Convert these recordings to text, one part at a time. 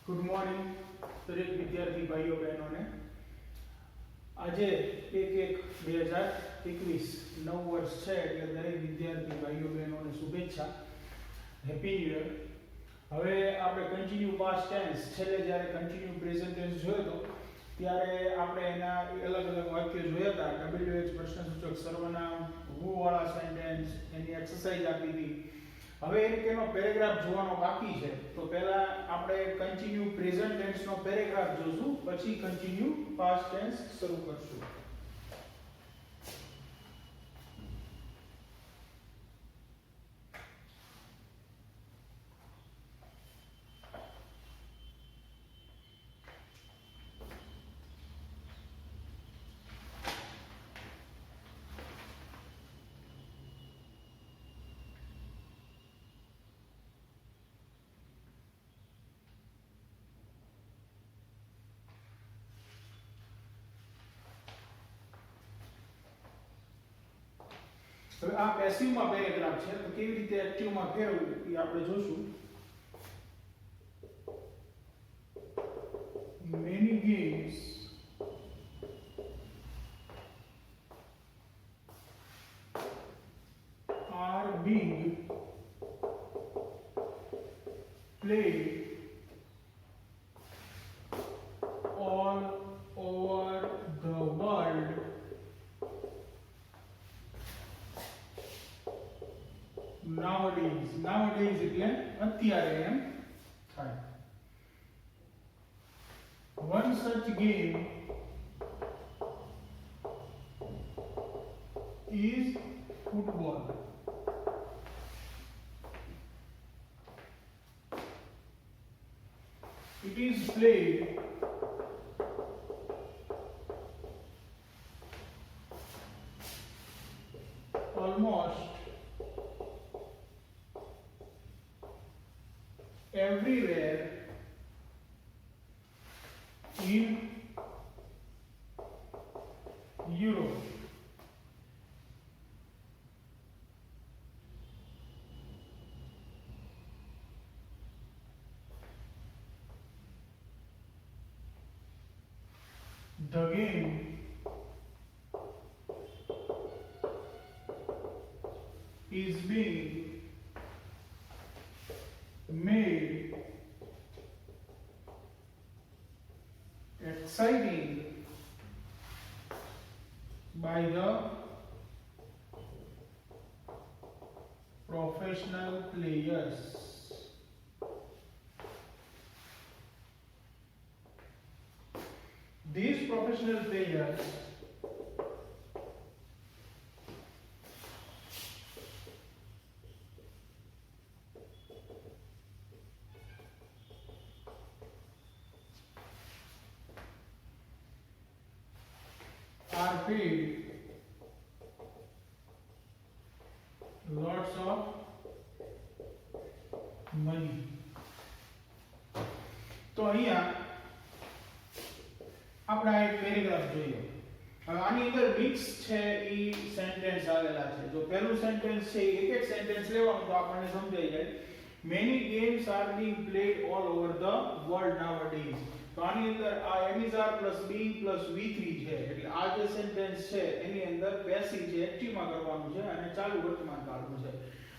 Good morning દરેક વિદ્યાર્થી ભાઈઓ બહેનોને. આજે 1/1/2021 નવ વર્ષ છે એટલે દરેક વિદ્યાર્થી ભાઈઓ બહેનોને શુભેચ્છા. Happy new year. હવે આપણે કન્ટિન્યુ પાસ્ટ ટેન્સ છેલ્લે જ્યારે કન્ટિન્યુ પ્રેઝન્ટ ટેન્સ જોયો તો ત્યારે આપણે એના અલગ અલગ વાક્યો જોયા હતા. WH પ્રશ્નસૂચક સર્વનામ હુ વાળા સેન્ટેન્સ એની એક્સરસાઇઝ આપી હતી. હવે એક એનો પેરેગ્રાફ જોવાનો બાકી છે તો પહેલા આપણે કન્ટિન્યુ પ્રેઝન્ટ ટેન્સ નો પેરેગ્રાફ જોશું પછી કન્ટિન્યુ પાસ્ટ ટેન્સ શરૂ કરશું. હવે આ પેસિવ માં પેરેગ્રાફ છે તો કેવી રીતે એક્ટિવ માં ફેરવવું એ આપણે જોશું. Many games are being played all over the world nowadays એટલે અત્યારે એમ થાય. One such game is football. It is played almost everywhere in Europe. The game is being made exciting by the professional players. These professional players are paid lots of money. તો અહીંયા આપણે એક paragraph જોઈએ. હવે આની અંદર mix છે ઈ sentence આવેલા છે. જો પહેલું સેન્ટેન્સ છે એક એક સેન્ટેન્સ લેવાનું તો આપણને સમજાઈ જાય. Many games are being played all over the world nowadays. તો આની અંદર આ M is R plus B plus V3 છે એટલે આ જે સેન્ટેન્સ છે એની અંદર પેસિવ છે એક્ટિવ માં કરવાનું છે અને ચાલુ વર્તમાન કાળનું છે.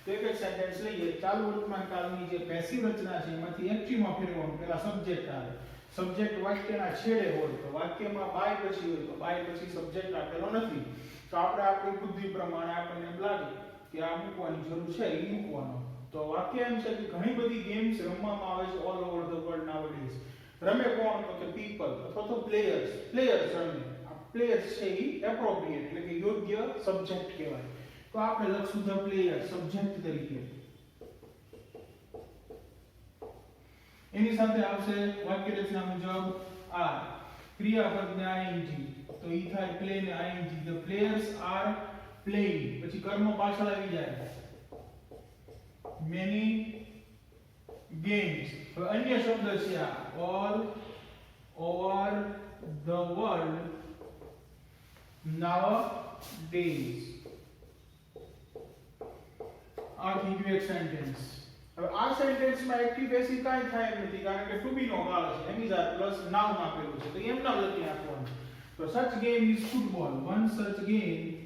તો એક એક સેન્ટેન્સ લઈએ. ચાલુ વર્તમાન કાળની જે પેસિવ રચના છે એમાંથી એક્ટિવ માં ફેરવવાનું. પહેલા સબ્જેક્ટ આવે. સબ્જેક્ટ વાક્યના છેડે હોય તો વાક્યમાં બાય પછી હોય તો બાય પછી સબ્જેક્ટ આપેલો નથી તો આપણે આપણી બુદ્ધિ પ્રમાણે આપણને એમ લાગે કે આ મૂકવાની જરૂર છે એ મૂકવાનો. તો વાક્ય એમ છે કે ઘણી બધી ગેમ્સ રમવામાં આવે છે ઓલ ઓવર ધ વર્લ્ડ નાઉડેઝ. રમે કોણ તો કે પીપલ અથવા તો પ્લેયર્સ રમે. આ પ્લેયર્સ છે એ એપ્રોપ્રિએટ એટલે કે યોગ્ય સબ્જેક્ટ કહેવાય. તો આપણે લખશું ધ પ્લેયર સબ્જેક્ટ તરીકે. એની સાથે આવશે વાક્ય રચના મુજબ આર ક્રિયાપદને ing તો ઈ થાય પ્લે ને ing. The players are playing પછી કર્મ પાછળ આવી જાય. Many games. હવે અન્ય શબ્દ છે આ all over the world nowadays. આ થઈ ગયું એક સેન્ટેન્સ. હવે આ સેન્ટેન્સમાં એક્ટિવ પેસિવ કાંઈ થાય એમ નથી કારણ કે ટુ બી નો કાળ છે am is are plus noun આપેલું છે તો એમ નામ લખી નાખવાનું તો such game is football one such game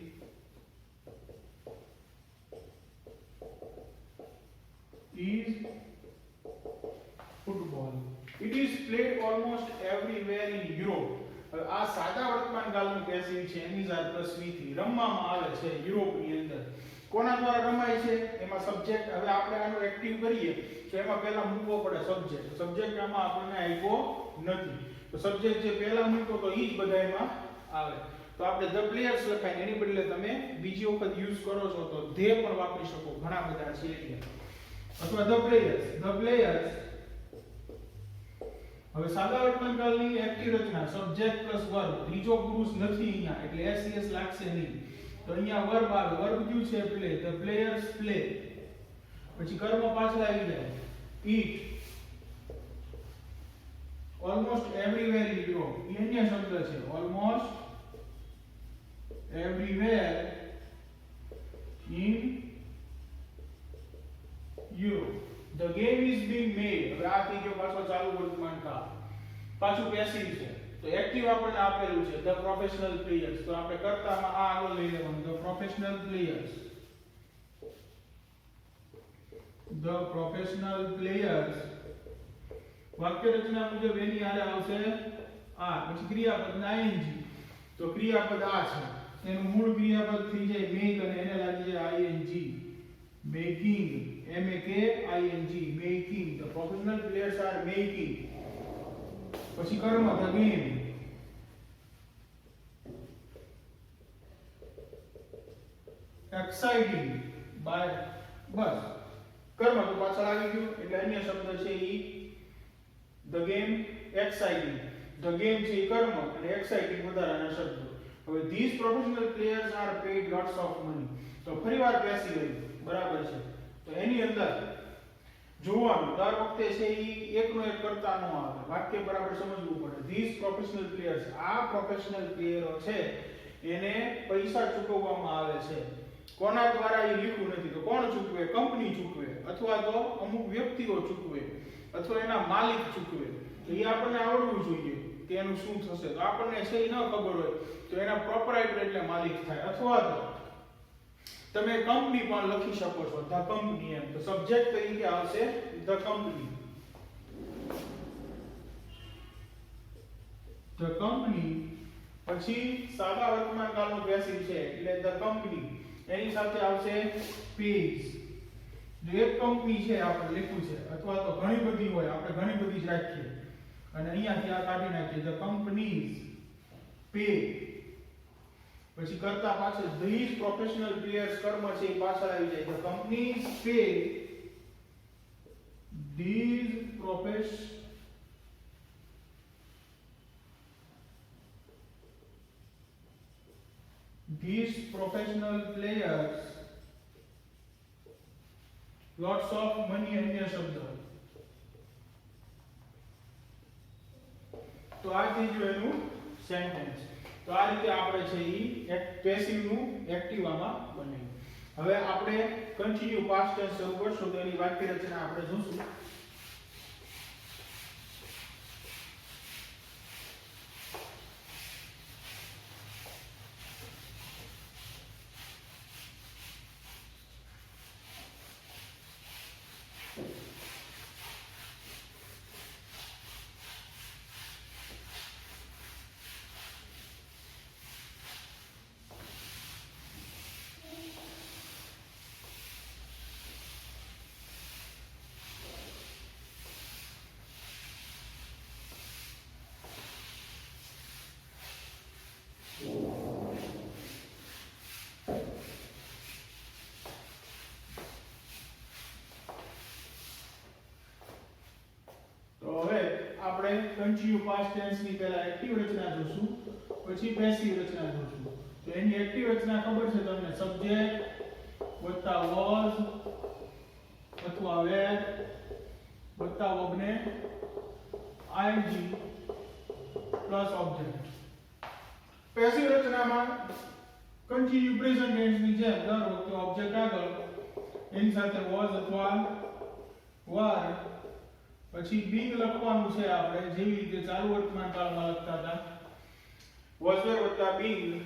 is football. It is played almost everywhere in Europe. હવે આ સાદા વર્તમાન કાળનું પેસિવ છે am is are plus V થી રમવામાં આવે છે યુરોપની અંદર કોના દ્વારા રમાય છે એમાં સબ્જેક્ટ હવે આપણે આનું એક્ટિવ કરીએ તો એમાં પહેલા મૂકવો પડે સબ્જેક્ટ આમાં આપણને આપ્યો નથી તો સબ્જેક્ટ જે પહેલા મૂકો તો ઈ જ બધાયમાં આવે તો આપણે ધ પ્લેયર્સ લખાય એની બદલે તમે બીજી વખત યુઝ કરો છો તો ધે પણ વાપરી શકો ઘણા બધા છે એટલે અથવા ધ પ્લેયર્સ હવે સાદા વર્તમાન કાળની એક્ટિવ રચના સબ્જેક્ટ પ્લસ વર્બ ત્રીજો પુરુષ નથી અહીંયા એટલે એસ લાગશે નહીં તો અહીંયા વર્બ આવે વર્બ કયું છે પ્લે ધ પ્લેયર્સ પ્લે પછી કર્મ પાછળ આવી જાય ઈટ ઓલમોસ્ટ એવરીવેર ઇન યુરોપ એ અન્ય શબ્દ છે almost everywhere in Europe. The game is being made. હવે આ થઈ ગયો પાછો ચાલુ વર્તમાન કાળ પાછું પેસિવ છે તો એક્ટિવ આપણને આપેલું છે ધ પ્રોફેશનલ પ્લેયર્સ તો આપણે કર્તામાં આ આગળ લઈ લેવાનું ધ પ્રોફેશનલ પ્લેયર્સ વાક્ય રચના મુજબ એની આરે આવશે આ પછી ક્રિયાપદ ing તો ક્રિયાપદ આ છે એનું મૂળ ક્રિયાપદ થઈ જાય મેક અને એને લાગી જાય ing making making the professional players are making પછી કર્મ the game exciting by બસ કર્મ તો પાછળ આવી ગયું એટલે અન્ય શબ્દ છે ઈ the game exciting the game છે ઈ કર્મ અને exciting વધારાના શબ્દો હવે these professional players are paid lots of money તો ફરીવાર પેસિવ બરાબર છે તો એની અંદર જોવાનું દર વખતે છે ઈ એકનો એક કરતા ન આવે વાક્ય બરાબર સમજવું પડે these professional players આ પ્રોફેશનલ પ્લેયરો છે એને પૈસા ચૂકવવામાં આવે છે કોના દ્વારા એ લીખું નથી તો કોણ ચૂકવે કંપની ચૂકવે અથવા તો અમુક વ્યક્તિઓ ચૂકવે અથવા એના માલિક ચૂકવે તો એ આપણને આવડવું જોઈએ કે એનું શું થશે તો આપણને છે એ ન ખબર હોય તો એના પ્રોપરાઇટર એટલે માલિક થાય અથવા તો તમે કંપની પણ લખી શકો છો ધ કંપની એમ તો સબ્જેક્ટ તરીકે આવશે ધ કંપની પછી સાદા વર્તમાન કાળનો પેસિવ છે એટલે ધ કંપની એની સાથે આવશે પેજ જો એક કંપની છે આપણે લખ્યું છે અથવા તો ઘણી બધી હોય આપણે ઘણી બધી જ રાખીએ અને અહીંયાથી આ કાઢી નાખીએ ધ કંપનીઝ પે પછી કરતા પાછળ these professional players કર્મ છે એ પાછળ આવી જાય the companies pay these professional players lots of money અન્ય શબ્દ તો આ થઈ ગયું એનું સેન્ટેન્સ તો આ રીતે આપણે છે ઈ પેસિવ નું એક્ટિવ આમાં બનાવ્યું હવે આપણે કન્ટિન્યુ પાસ્ટ ટેન્સ શરૂ કરશું તો એની વાક્ય રચના આપણે જોશું આપણે કન્ટિન્યુ પાસ્ટ ટેન્સ ની પહેલા એક્ટિવ રચના જોશું પછી પેસિવ રચના જોશું તો એની એક્ટિવ રચના ખબર છે તમને સબ્જેક્ટ વત્તા was અથવા were વત્તા verb ને ing પ્લસ ઓબ્જેક્ટ પેસિવ રચનામાં કન્ટિન્યુ પ્રેઝન્ટ ટેન્સ ની જેમ દર વખતે ઓબ્જેક્ટ આગળ એની સાથે was અથવા were પછી being લખવાનું છે આપણે જેવી રીતે ચાલુ વર્તમાન કાળમાં લખતા હતા was were વત્તા being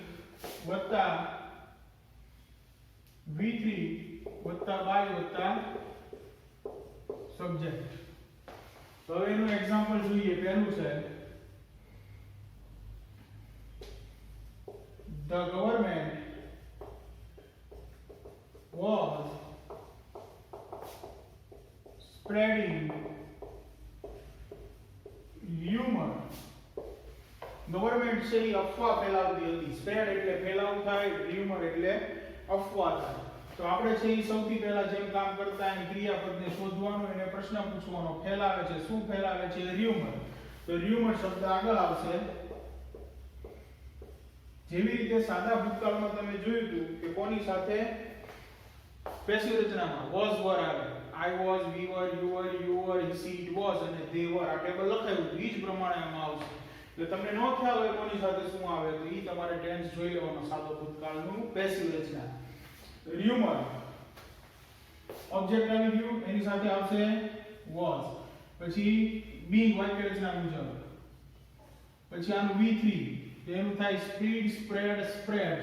વત્તા V3 વત્તા by વત્તા સબ્જેક્ટ. તો હવે એનું એક્ઝામ્પલ જોઈએ. પહેલું છે the government was spreading rumor. Government છે એ અફવા ફેલાવતી હતી. સ્પ્રેડ એટલે ફેલાવું થાય, rumor એટલે અફવા થાય. તો આપણે છે એ સૌથી પહેલા જેમ કામ કરતા એની ક્રિયાપદને શોધવાનું, એને પ્રશ્ન પૂછવાનો. ફેલાવે છે, શું ફેલાવે છે? rumor. તો rumor શબ્દ આગળ આવશે. જેવી રીતે સાદા ભૂતકાળમાં તમે જોયું હતું કે કોની સાથે પેસિવ રચનામાં was were આવે. I was, we were, you were, he, she, it was અને they were. આ ટેબલ લખાયું હતું. ઈ જ પ્રમાણે આમાં આવશે. એટલે તમને ન ખ્યાલ હોય કોની સાથે શું આવે તો ઈ તમારે ટેન્સ જોઈ લેવાનો. સાદો ભૂતકાળનું પેસિવ રચના. rumor ઓબ્જેક્ટ આવી ગયું, એની સાથે આવશે was. પછી being વાક્ય રચના મુજબ. પછી આનું V3 એનું થાય spread,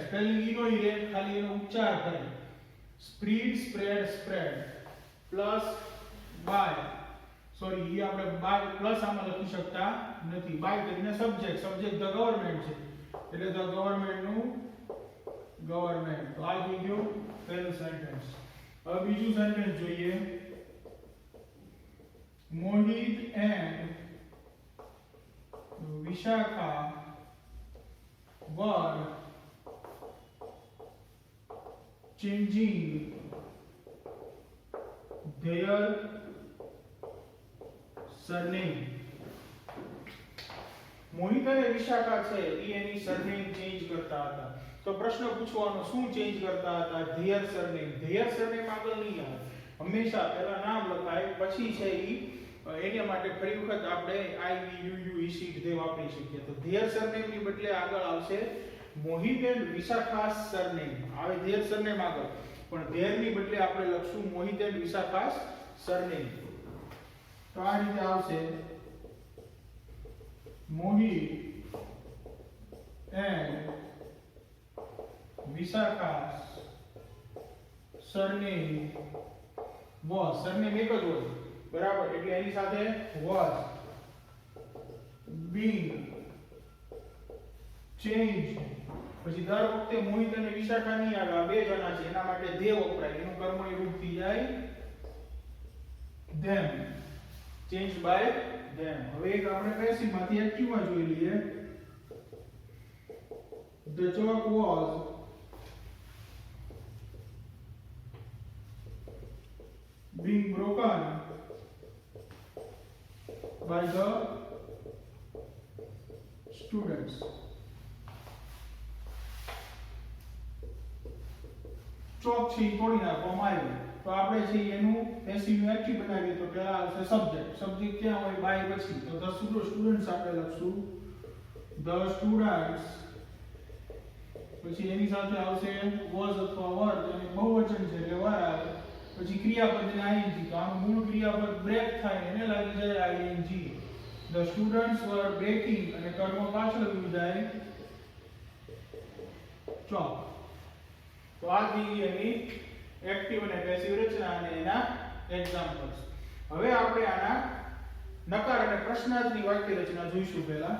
સ્પેલિંગ ઈ નો ઈ રે, ખાલી એનો ઉચ્ચાર કરે. spread plus by. સોરી, ઈ આપણે by પ્લસ આમાં લખી શકતા નથી. by કરીને સબ્જેક્ટ ધ ગવર્નમેન્ટ છે એટલે ધ ગવર્નમેન્ટ નું ગવર્નમેન્ટ. તો આ થઈ ગયું પહેલું સેન્ટેન્સ. હવે બીજું સેન્ટેન્સ જોઈએ. Mohit and Vishakha were changing their surname. Mohit અને વિશાખા છે એ એની સરનેમ ચેન્જ કરતા હતા. તો પ્રશ્ન પૂછવાનો, શું ચેન્જ કરતા હતા? their surname આગળ નહીં આવે. હંમેશા પહેલા નામ લખાય પછી છે ઈ એના માટે ફરી વખત આપણે I, we, you, he, she, they વાપરી શકીએ. તો their surname ની બદલે આગળ આવશે મોહિત એન્ડ વિશાખા surname. આવે their surname આગળ, પણ their ની બદલે આપણે લખશું મોહિત એન્ડ વિશાખા surname. તો આ રીતે આવશે Mohit and Vishakha surname was. surname એક જ હોય બરાબર, એટલે એની સાથે was being changed. પછી દર વખતે મોહિત અને વિશાખા નહીં આવે, આ બે જણા છે એના માટે they વપરાય. એનું કર્મણી રૂપ થઈ જાય them, changed by them. હવે એક આપણે પેસિવ માંથી એક્ટિવ માં જોઈ લઈએ. the chalk was being broken by the students. ચોક છે ઈ તોડી નાખવામાં આવ્યું. તો આપણે છે એનું પેસિવ નું એક્ટિવ બનાવીએ તો પહેલા આવશે સબ્જેક્ટ ક્યાં હોય? બાય પછી. તો the students આપણે લખશું the students. પછી એની સાથે આવશે was અથવા were, અને બહુવચન છે એટલે were આવે. પછી ક્રિયાપદ ને ing. તો આનું મૂળ ક્રિયાપદ બ્રેક થાય એને લાગી જાય ing. the students were breaking અને કર્મ પાછળ આવી જાય ચોક. તો આ થઈ એની એક્ટિવ અને પેસિવ રચના અને એના એક્ઝામ્પલ્સ. હવે આપણે આના નકાર અને પ્રશ્નાર્થની વાક્ય રચના જોઈશું. પહેલા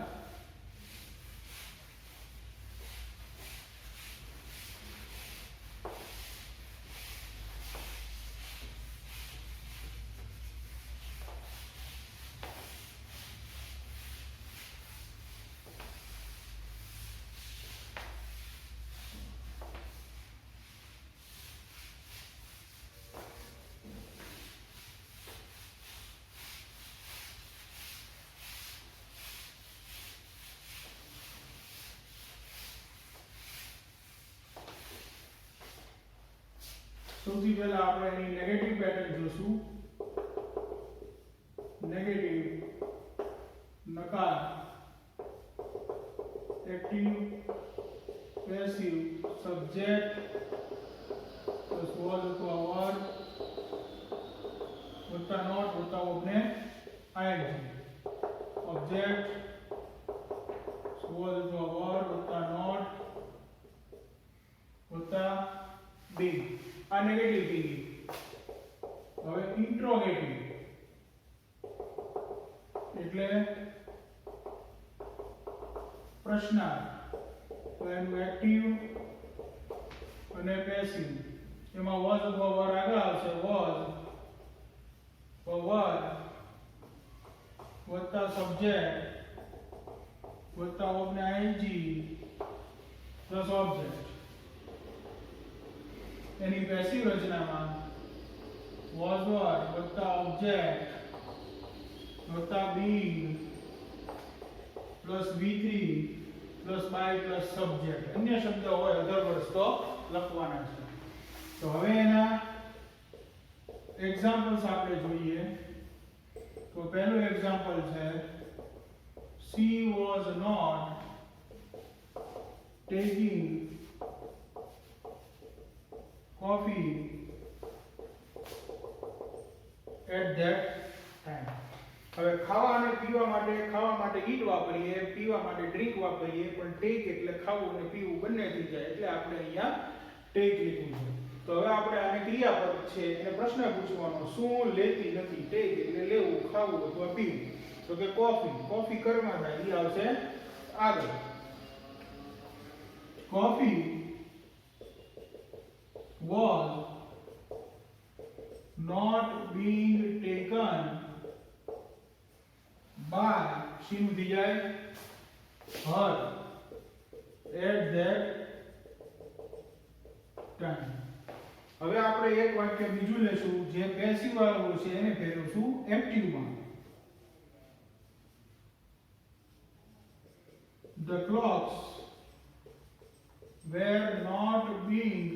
સૌથી પહેલા આપણે એની નેગેટિવ પેટર્ન જોશું. નેગેટિવ નકાર active passive subject plus was અથવા were વત્તા નોટ ઇન્ટ્રોગેટિવ. હવે ઇન્ટ્રોગેટિવ એટલે પ્રશ્નાર્થ. તો એનું એક્ટિવ અને પેસિવ. એમાં વોઝ અથવા વર આગળ આવશે. વોઝ વર વત્તા સબ્જેક્ટ વત્તા ઓબને આઈએનજી પ્લસ ઓબ્જેક્ટ. એની પેસિવ રચનામાં વોઝ વર વત્તા ઓબ્જેક્ટ વત્તા being plus V3 plus by plus subject. અન્ય શબ્દ હોય અધર વર્ડ્સ તો લખવાના છે. તો હવે એના એક્ઝામ્પલ્સ આપણે જોઈએ. તો પહેલું એક્ઝામ્પલ છે she was not taking coffee at that time. હવે ખાવા અને પીવા માટે ઈટ વાપરીએ, પીવા માટે ડ્રિંક વાપરીએ, પણ ટેક એટલે ખાવું અને પીવું બંને થઈ જાય એટલે આપણે અહીંયા ટેક લીધું છે. તો હવે આપણે આને ક્રિયાપદ છે એને પ્રશ્ન પૂછવાનો, શું લેતી નથી? ટેક એટલે લેવું, ખાવું અથવા પીવું. તો કે કોફી કર્મમાં થાય, એ આવશે આગળ. Coffee was not being taken by, શીનું થઈ જાય her, at that time. હવે આપણે એક વાક્ય બીજું લેશું જે પેસિવ વાળું છે એને ફેરવશું એક્ટિવ માં. The clocks were not being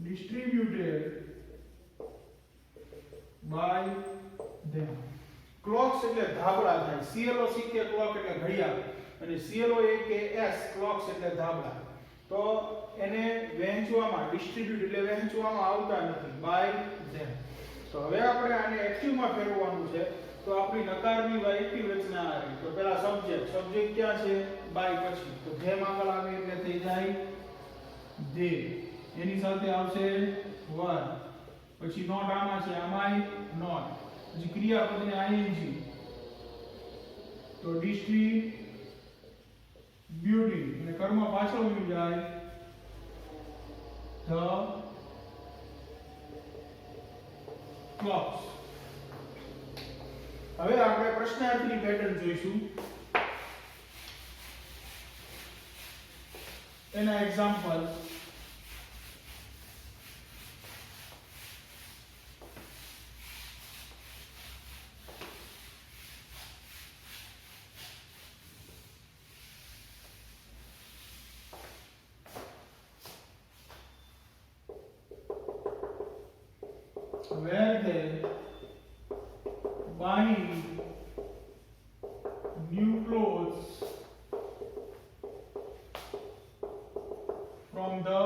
distributed by them. Clocks એટલે ધાબળા થાય. CLOCK ક્લોક એટલે ઘડિયાળ અને CLOAKS ક્લોક્સ એટલે ધાબળા. તો એને વહેંચવામાં, ડિસ્ટ્રીબ્યુટ એટલે વહેંચવામાં આવતા નથી, બાય ધેમ. તો હવે આપણે આને એક્ટિવમાં ફેરવવાનું છે. તો આપણી નકારની એક્ટિવ રચના આવી. તો પહેલા સબ્જેક્ટ ક્યાં છે? બાય પછી. તો ધેમ આગળ આવે એટલે થઈ જાય ધે. એની સાથે આવશે વર. પછી નોટ આમાં છે, આમાંય નોટ. પછી ક્રિયાપદને આઈએનજી. તો ડિસ્ટ્રીબ્યુટિંગ અને કર્મ પાછળ આવી જાય ધ ક્લોક્સ. હવે આપણે પ્રશ્નાર્થની પેટર્ન જોઈશું. એના example where they buying new clothes from the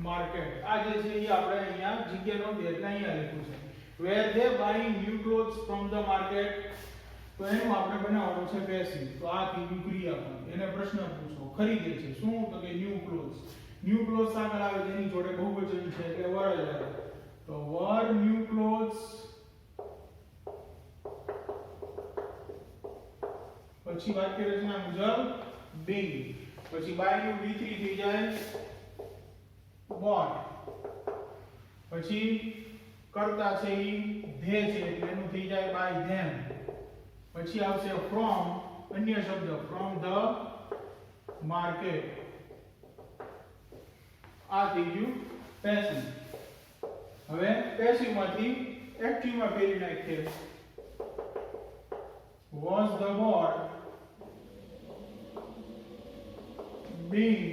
market. આ જે છે એ આપણે અહીંયા જગ્યા નોંધી એટલે અહીંયા લખ્યું છે where they buying new clothes from the market. તો એનું આપણે બનાવવાનું છે પેસિવ. તો આ થઈ ક્રિયાપદ. એને પ્રશ્ન પૂછો, ખરીદે છે શું? તો કે ન્યુ ક્લોથ્સ. ન્યુ ક્લોથ્સ આગળ આવે તેની જોડે બહુવચન છે એટલે વર જ આવે. તો વર ન્યુ ક્લોથ્સ. પછી વાક્ય રચના મુજબ being. પછી બાય નું V3 થઈ જાય bought. પછી કરતા છે ઈ ધે છે એટલે એનું થઈ જાય બાય ધેમ. પછી આવશે from, અન્ય શબ્દ from the market. આ થઈ ગયું પેસિવ. હવે પેસિવ માંથી એક્ટિવ માં ફેરવી નાખીએ. was the board being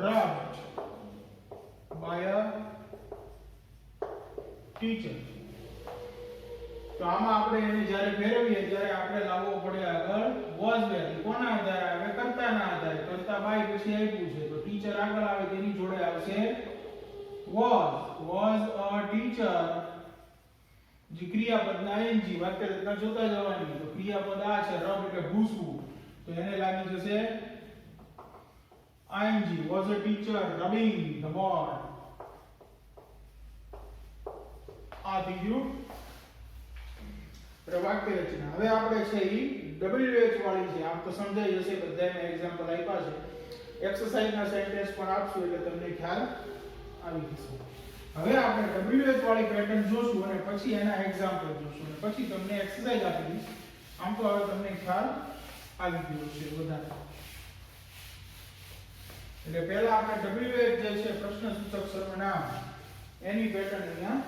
rubbed by a teacher? તો આમાં આપણે એને જ્યારે ફેરવીએ ત્યારે આપણે લાવવો પડે આગળ was where. કોના આધારે આવે? કર્તાના આધારે. કર્તા બાય પછી આપ્યું છે તો ટીચર આગળ આવે તેની જોડે આવશે was a teacher. જે ક્રિયાપદના ing વાક્ય રચના જોતા જવાની. તો ક્રિયાપદ આ છે રબ એટલે ભૂસવું. તો એને લાગી જશે ing was a teacher rubbing the board. આ થઈ ગયું વાક્ય રચના. હવે આપણે છે ઈ WH વાળી છે. આમ તો સમજાઈ જશે, બધાને એક્ઝામ્પલ આપ્યા છે. એક્સરસાઇઝના સેન્ટેન્સ પણ આપશું એટલે તમને ખ્યાલ આવી જશે. હવે આપણે WH વાળી પેટર્ન જોશું અને પછી એના એક્ઝામ્પલ જોશું અને પછી તમને એક્સરસાઇઝ આપી દઈશ. આમ તો હવે તમને ખ્યાલ આવી ગયો છે વધારે. એટલે પહેલા આપણે WH જે છે પ્રશ્ન સૂચક સર્વનામ એની પેટર્ન અહીંયા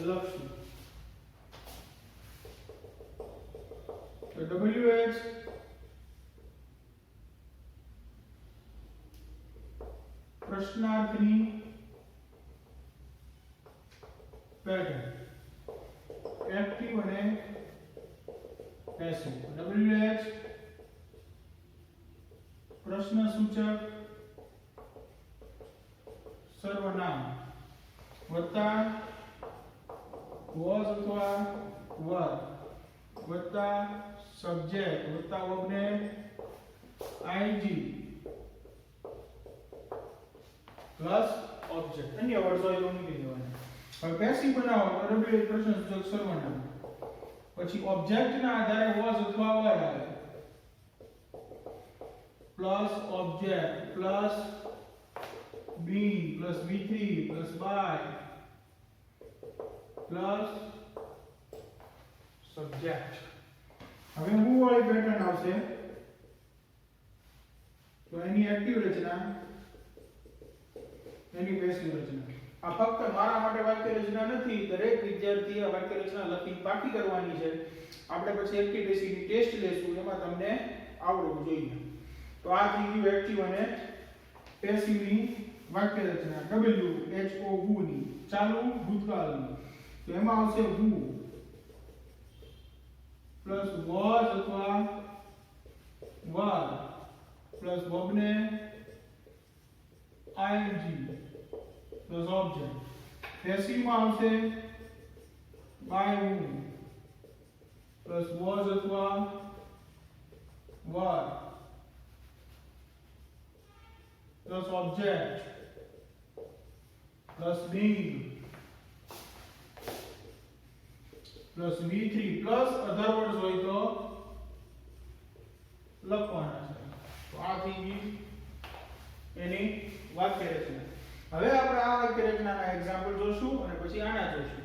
લખશું. તો WH પ્રશ્નાર્થની પેટર્ન એક્ટિવ અને પેસિવ. WH પ્રશ્ન સૂચક સર્વનામ વત્તા was અથવા were વત્તા સબ્જેક્ટ વત્તા વર્બને ing પ્લસ ઓબ્જેક્ટ. અન્ય વર્ડ હોય તો મૂકી દેવાના. હવે પેસિવ બનાવો તો WH પ્રશ્ન સૂચક સર્વનામ પછી ઓબ્જેક્ટ ના આધારે was અથવા were આવે plus object plus being plus v3 plus by plus subject. હવે હું વાળી પેટર્ન આવશે તો એની એક્ટિવ રચના એની પેસિવ રચના. આ ફક્ત મારા માટે વાક્ય રચના નથી, દરેક વિદ્યાર્થીએ વાક્ય રચના લખી પાકી કરવાની છે. આપણે પછી એક્ટિવ પેસિવની ટેસ્ટ લેશું, એમાં તમને આવડવું જોઈએ. તો આ થઈ ગયું એક્ટિવ અને પેસિવની વાક્ય રચના. WHO who ની ચાલુ ભૂતકાળની. તો એમાં આવશે who પ્લસ was અથવા were પ્લસ વર્બને ing પ્લસ ઓબ્જેક્ટ. પેસિવ માં આવશે by whom પ્લસ was અથવા were plus object plus being plus v3 plus other words હોય તો લખવાના છે. તો આ થઈ ગઈ એની વાક્ય રચના. હવે આપણે આ વાક્ય રચનાના એક્ઝામ્પલ જોશું અને પછી આના જોશું.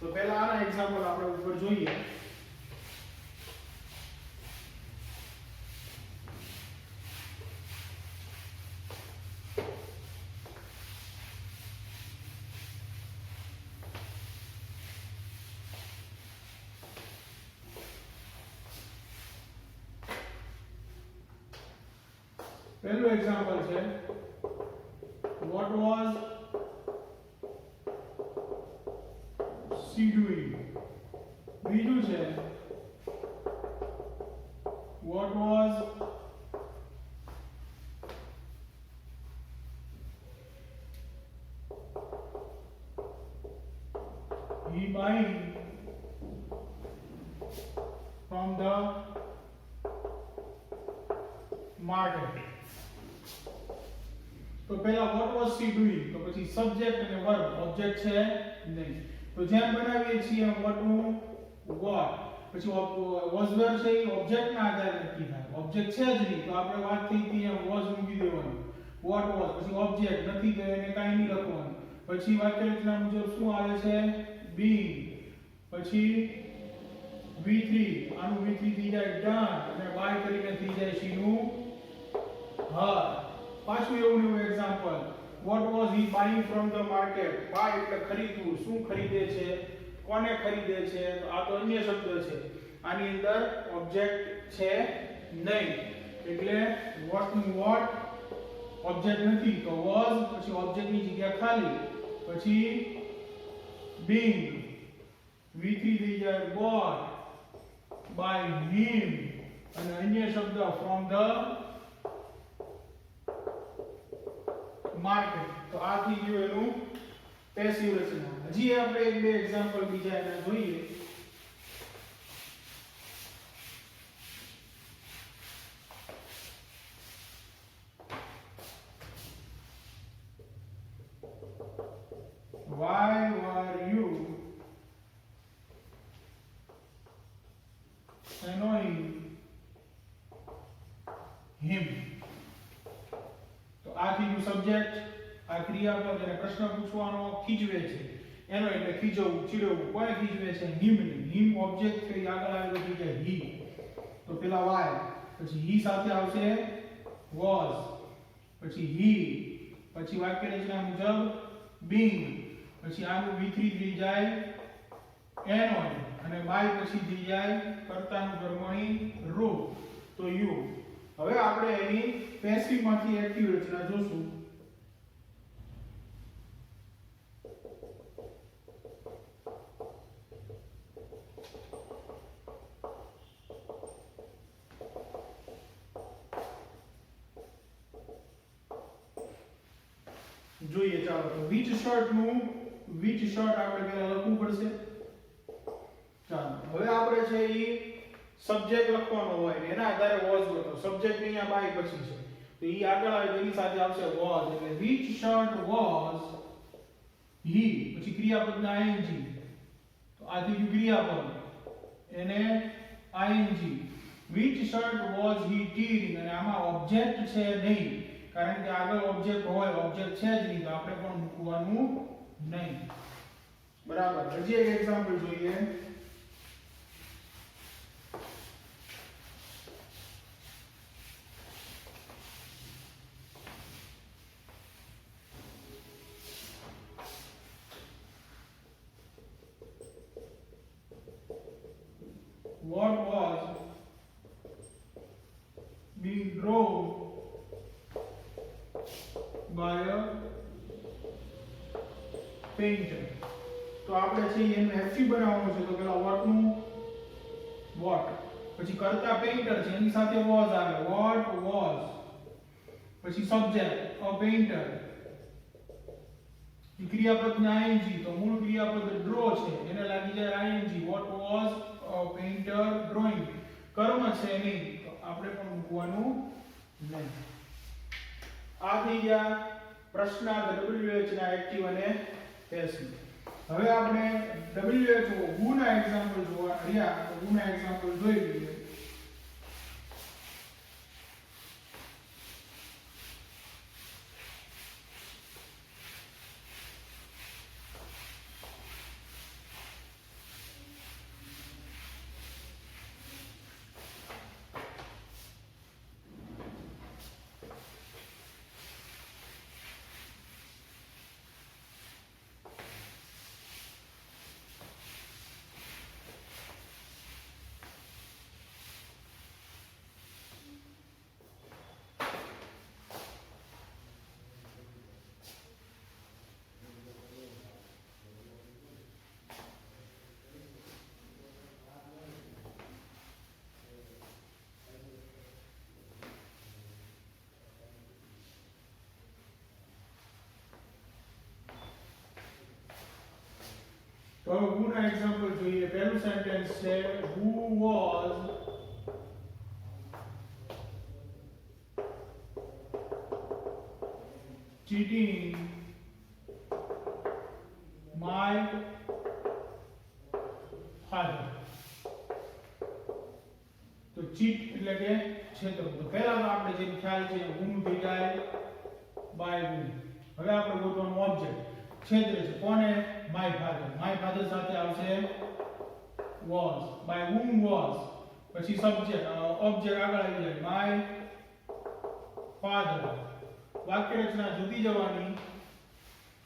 તો પહેલા આના એક્ઝામ્પલ આપણે ઉપર જોઈએ. પહેલું એક્ઝામ્પલ છે what was she doing. બીજું છે what was he buying from the market. તો પહેલા what was she doing, તો પછી સબ્જેક્ટ અને વર્બ, ઓબ્જેક્ટ છે નહીં. તો જેમ બનાવીએ છીએ what નું what, પછી was were છે એ ઓબ્જેક્ટ ના આધારે નક્કી થાય. ઓબ્જેક્ટ છે જ નહીં તો આપણે વાત થઈ હતી એમ was મૂકી દેવાનું. what was પછી ઓબ્જેક્ટ નથી તો એને કાંઈ નહીં લખવાનું. પછી વાક્ય રચના મુજબ શું આવે છે being, પછી v3 આનું v3 થઈ જાય done અને by કરીને થઈ જાય she નું her. પાછું એવું example what was he buying from the market. buy એટલે ખરીદવું, શું ખરીદે છે, કોને ખરીદે છે. તો આ તો અન્ય શબ્દ છે, આની અંદર ઓબ્જેક્ટ છે નહીં એટલે what નું what, ઓબ્જેક્ટ નથી તો was, પછી ઓબ્જેક્ટ ની જગ્યા ખાલી, પછી being v3 થઈ જાય bought by him અને અન્ય શબ્દ from the માર્કેટ. તો આ થઈ ગયું એનું પેસિવ રચના. હજી આપણે એક બે એક્ઝામ્પલ બીજા એના જોઈએ. why were you annoying him? તો આ થઈ ગયું સબ્જેક્ટ, આ ક્રિયાપદ અને પ્રશ્ન પૂછવાનો ખીજવે છે એનો એટલે ખીજવવું, ચીડવવું. કોને ખીજવે છે? હિમને. હિમ ઓબ્જેક્ટ છે એ આગળ આવે તો થઈ જાય હી. તો પેલા why, પછી હી સાથે આવશે was, પછી he, પછી વાક્ય રચના મુજબ being, પછી આનું V3 થઈ જાય annoy, અને by પછી થઈ જાય કર્તાનું કર્મણી રૂપ, તો you. હવે આપણે એની પેસિવ માંથી એક્ટિવ રચના જોશું. જોઈએ ચાલો. તો which shirt નું which shirt આપણે પહેલા લખવું પડશે. ચાલો હવે આપણે છે ઈ સબ્જેક્ટ લખવાનો હોય ને એના આધારે was ગોતો. સબ્જેક્ટ અહીંયા by પછી છે તો ઈ આગળ આવે તેની સાથે આવશે was, એટલે which shirt was he, પછી ક્રિયાપદના ing, તો આ થઈ ગયું ક્રિયાપદ એને ing. which shirt was he tearing, અને આમાં ઓબ્જેક્ટ છે નહીં કારણ કે આગળ ઓબ્જેક્ટ હોય, ઓબ્જેક્ટ છે જ નહીં તો આપણે પણ મૂકવાનું નહીં. બરાબર. હજી એક એક્ઝામ્પલ જોઈએ. what was being drawn by a painter. તો આપણે છે એનું એફસી બનાવવાનું છે તો પેલા what નું what, પછી કરતા પેઇન્ટર છે એની સાથે was આવે, what was, પછી સબ્જેક્ટ a painter, ક્રિયાપદના ing, તો મૂળ ક્રિયાપદ draw છે એને લાગી જાય ing, what was a painter drawing. કર્મ છે નહીં તો આપણે પણ મૂકવાનું નહીં. આ થઈ ગયા પ્રશ્નાર્થ WH ના એક્ટિવ અને પેસિવ. હવે આપણે WH who ના એક્ઝામ્પલ જોવા રહ્યા તો who ના એક્ઝામ્પલ જોઈ લઈએ. તો હવે who ના એક્ઝામ્પલ જોઈએ. પહેલું સેન્ટેન્સ છે who was cheating my father. તો cheat એટલે કે છેતરવું. તો પહેલા તો આપણે જે ખ્યાલ છે who નું થઈ જાય by who. હવે આપણે ગોતવાનું ઓબ્જેક્ટ. છેતરે છે કોને? my father. my father સાથે આવશે was, by whom was, પછી સબ્જેક્ટ ઓબ્જેક્ટ આગળ આવી જાય my father. વાક્ય રચના જુદી જવાની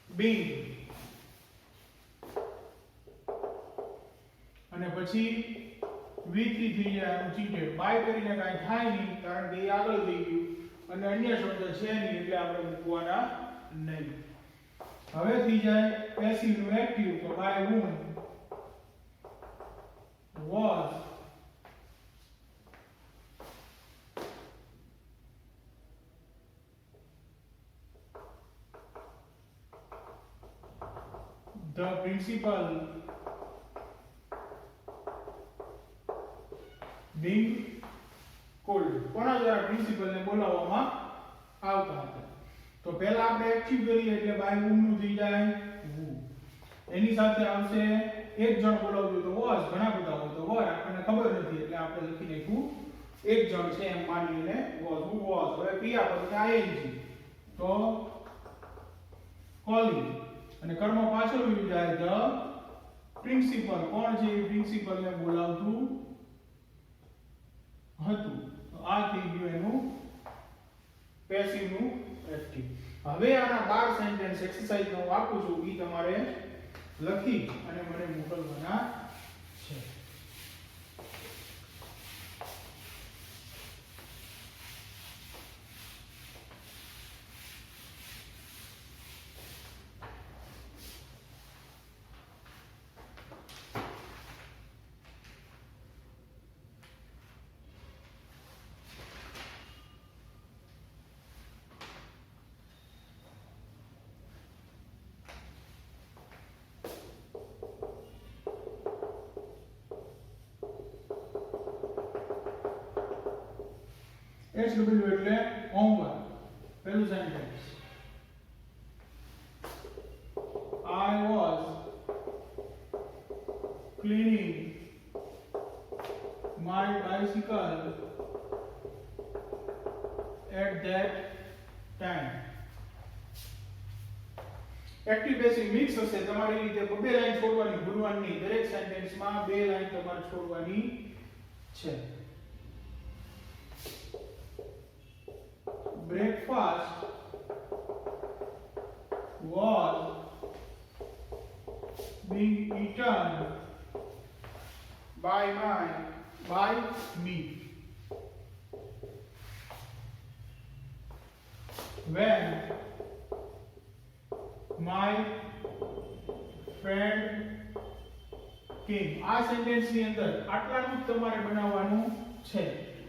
being, અને પછી V3 થઈ જાય આનું ચીટે. બાય કરીને કાંઈ થાય નહીં કારણ કે એ આગળ થઈ ગયું અને અન્ય શબ્દ છે નહીં એટલે આપણે મૂકવાના નહીં. હવે થઈ જાય પેસિવ નું એક્ટિવ. તો by whom was the principal being called. કોના દ્વારા પ્રિન્સિપલ ને બોલાવવામાં આવતા હતા. તો પહેલા આપણે એક્ટિવ કરીએ એટલે by whom નું થઈ જાય who. એની સાથે આવશે એક જણ બોલાવ્યું તો was, ઘણા બધા હોય તો were, આપણને ખબર નથી એટલે આપણે લખી નાખ્યું એક જણ છે એમ માનીને was. who was, હવે ક્રિયા પદ ing તો calling, અને કર્મ પાછળ આવી જાય the પ્રિન્સિપલ, કોણ છે એ પ્રિન્સિપલ ને બોલાવતું હતું. તો આ થઈ ગયું એનું પેસિવ નું એક્ટિવ. હવે આના 12 સેન્ટેન્સ એક્સરસાઇઝ હું આપું છું, ઈ તમારે લખી અને મને મોકલવાના છે. SW એટલે હોમવર્ક. પહેલું sentence, I was cleaning my bicycle at that time. Active passive mix હશે. તમારી રીતે બે લાઈન છોડવાની, ભૂલવાની નહીં. દરેક સેન્ટેન્સમાં બે લાઈન તમારે છોડવાની છે. Breakfast was being eaten by me when my friend came. આ સેન્ટેન્સ ની અંદર આટલાનું જ તમારે બનાવવાનું છે.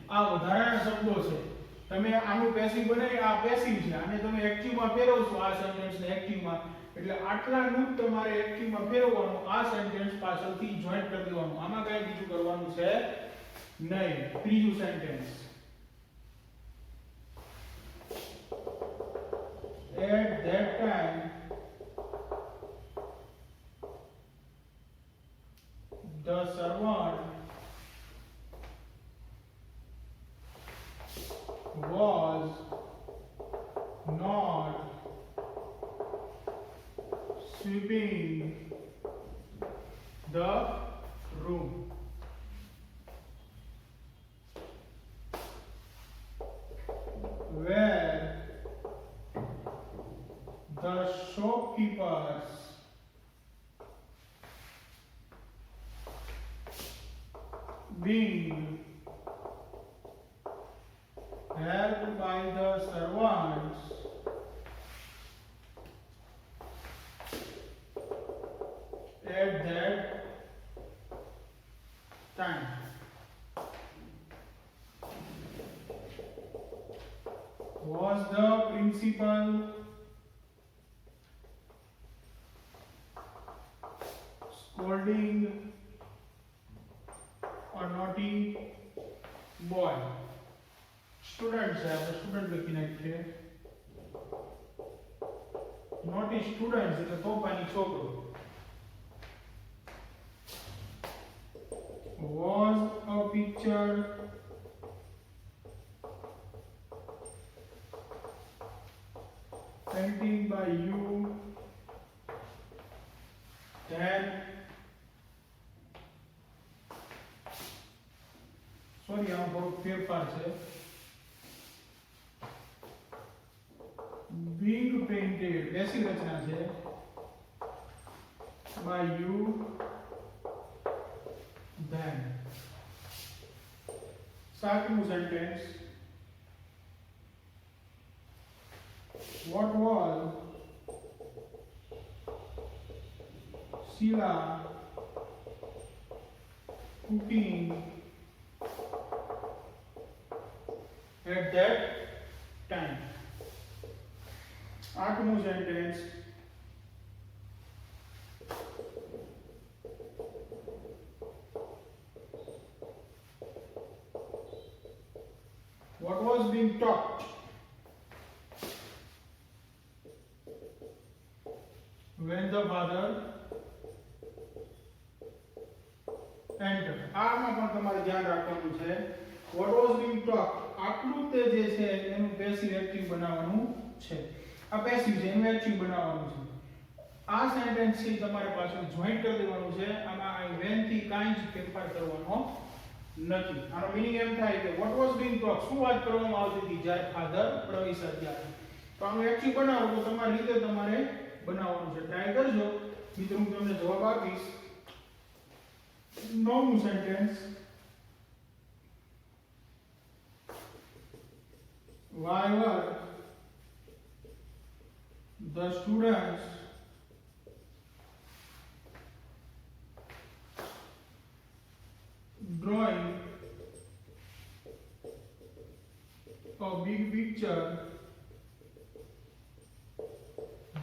આ વધારાના શબ્દો છે. તમે આનું પેસિવ બનાવી, આ પેસિવ છે, આને તમે એક્ટિવ માં ફેરવશો આ સેન્ટેન્સ ને એક્ટિવ માં, એટલે આટલાનું જ તમારે એક્ટિવ માં ફેરવવાનું. આ સેન્ટેન્સ પાછળથી જોઈન્ટ કરી દેવાનું. આમાં કઈ બીજું કરવાનું છે નહીં. ત્રીજું sentence, at that time the servant was not sweeping the room. Where the shopkeepers being helped by the servants at that time. Was the principal scolding a naughty boy? Student है, આપણે સ્ટુડન્ટ લખી નાખીએ. Naughty student એટલે તોફાની છોકરો. Was a picture painting by you then sorry આમ થોડું ફેરફાર છે. being painted ऐसी रचना છે by you then. सातवां sentence, what was Sheila cooking at that time? आठवां sentence, what was being taught when the father enter. આમાં પણ તમારે ધ્યાન રાખવાનું છે. વોટ વોઝ બીંગ ટોક, આટલું તે જે છે એનું પેસિવ એક્ટિવ બનાવવાનું છે. આ પેસિવ છે એનું એક્ટિવ બનાવવાનું છે. આ સેન્ટેન્સ થી તમારે પાછું જોઈન્ટ કરી દેવાનું છે. આમાં આ વેન થી કાંઈ જ ફેરફાર કરવાનો નથી. આનો મીનિંગ એમ થાય કે વોટ વોઝ બીંગ ટોક, શું વાત કરવામાં આવતી હતી જ્યારે ફાધર પ્રવેશ્યા ત્યારે. તો આનું એક્ટિવ બનાવો તો તમારી રીતે તમારે બનાવવાનું છે. ટ્રાય કરજો મિત્રો, હું તમને જવાબ આપીશ. નવમું sentence, why were the students drawing a big picture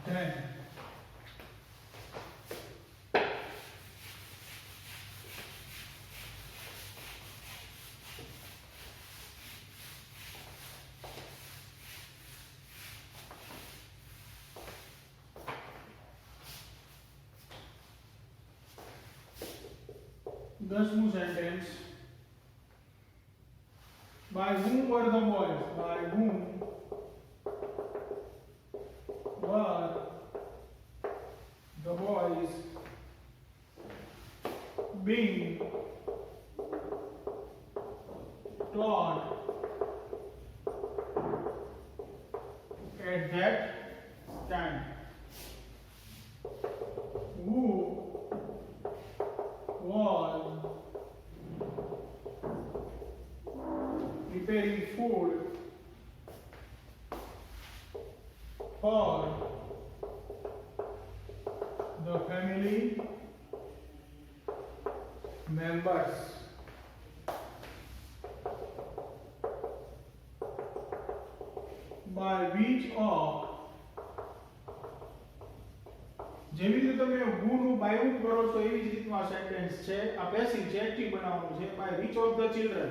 then? 10મું sentence, by whom were the boys, by whom were the boys being taught at that time? Who was preparing food for the family members? By which of, જેવી રીતે તમે who નું by whom કરો છો એવી જ રીતનું આ સેન્ટેન્સ છે. આ પેસિવ છે, એક્ટિવ બનાવવાનું છે. by which of the children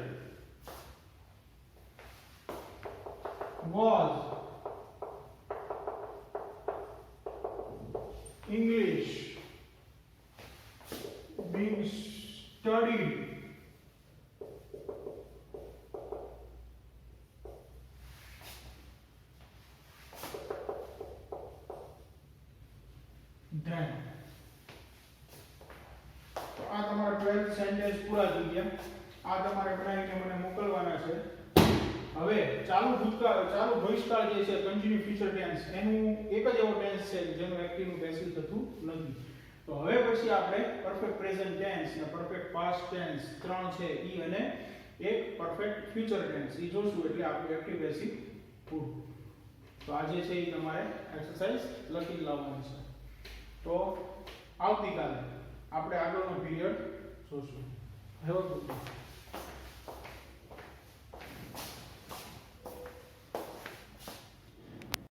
was English being studied then? તો આ તમારા 12 સેન્ટેન્સ પૂરા થઈ ગયા. આ તમારે બનાવીને મને મોકલવાના છે. હવે ચાલુ ભૂતકાળ, ચાલુ ભવિષ્યકાળ જે છે કન્ટિન્યુ ફ્યુચર ટેન્સ, એનું એક જ એવો ટેન્સ છે જેનું એક્ટિવ નું પેસિવ થતું નથી. તો હવે પછી આપણે પરફેક્ટ પ્રેઝન્ટ ટેન્સ ને પરફેક્ટ પાસ્ટ ટેન્સ ત્રણ છે ઈ અને એક પરફેક્ટ ફ્યુચર ટેન્સ ઈ જોશું એટલે આપણું એક્ટિવ પેસિવ પૂરું. તો આજે છે ઈ તમારે એક્સરસાઇઝ લખી લાવવાની છે. તો આવતીકાલે આપણે આગળનો પીરિયડ જોશું. Have a good day.